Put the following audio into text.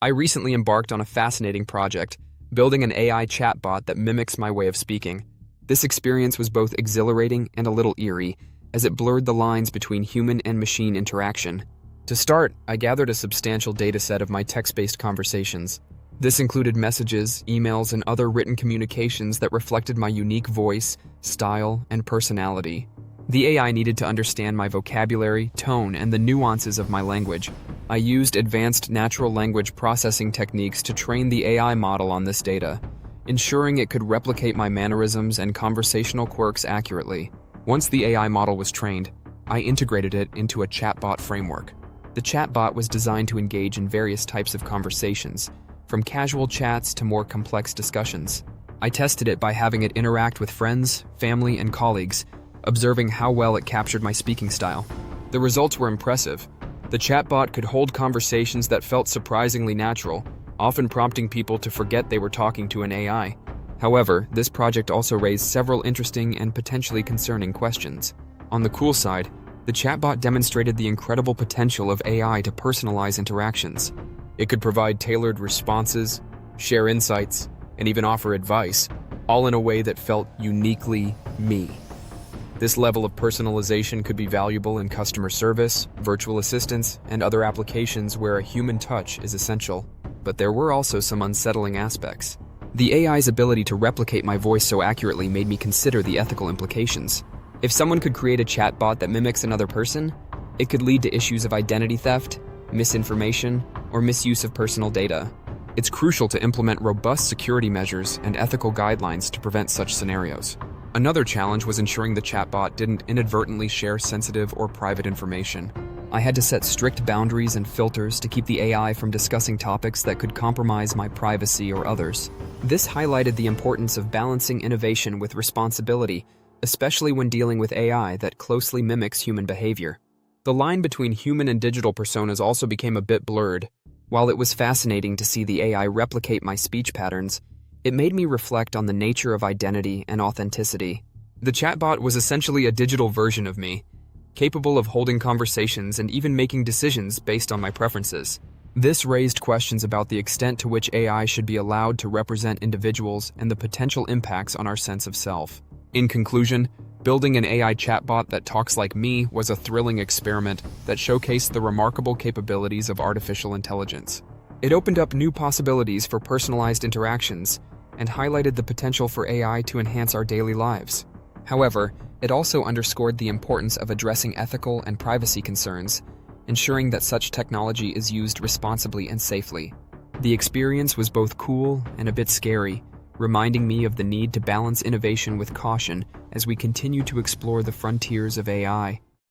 I recently embarked on a fascinating project, building an AI chatbot that mimics my way of speaking. This experience was both exhilarating and a little eerie, as it blurred the lines between human and machine interaction. To start, I gathered a substantial dataset of my text-based conversations. This included messages, emails, and other written communications that reflected my unique voice, style, and personality. The AI needed to understand my vocabulary, tone, and the nuances of my language. I used advanced natural language processing techniques to train the AI model on this data, ensuring it could replicate my mannerisms and conversational quirks accurately. Once the AI model was trained, I integrated it into a chatbot framework. The chatbot was designed to engage in various types of conversations, from casual chats to more complex discussions. I tested it by having it interact with friends, family, and colleagues, observing how well it captured my speaking style. The results were impressive. The chatbot could hold conversations that felt surprisingly natural, often prompting people to forget they were talking to an AI. However, this project also raised several interesting and potentially concerning questions. On the cool side, the chatbot demonstrated the incredible potential of AI to personalize interactions. It could provide tailored responses, share insights, and even offer advice, all in a way that felt uniquely me. This level of personalization could be valuable in customer service, virtual assistants, and other applications where a human touch is essential. But there were also some unsettling aspects. The AI's ability to replicate my voice so accurately made me consider the ethical implications. If someone could create a chatbot that mimics another person, it could lead to issues of identity theft, misinformation, or misuse of personal data. It's crucial to implement robust security measures and ethical guidelines to prevent such scenarios. Another challenge was ensuring the chatbot didn't inadvertently share sensitive or private information. I had to set strict boundaries and filters to keep the AI from discussing topics that could compromise my privacy or others. This highlighted the importance of balancing innovation with responsibility, especially when dealing with AI that closely mimics human behavior. The line between human and digital personas also became a bit blurred. While it was fascinating to see the AI replicate my speech patterns, it made me reflect on the nature of identity and authenticity. The chatbot was essentially a digital version of me, capable of holding conversations and even making decisions based on my preferences. This raised questions about the extent to which AI should be allowed to represent individuals and the potential impacts on our sense of self. In conclusion, building an AI chatbot that talks like me was a thrilling experiment that showcased the remarkable capabilities of artificial intelligence. It opened up new possibilities for personalized interactions and highlighted the potential for AI to enhance our daily lives. However, it also underscored the importance of addressing ethical and privacy concerns, ensuring that such technology is used responsibly and safely. The experience was both cool and a bit scary, reminding me of the need to balance innovation with caution as we continue to explore the frontiers of AI.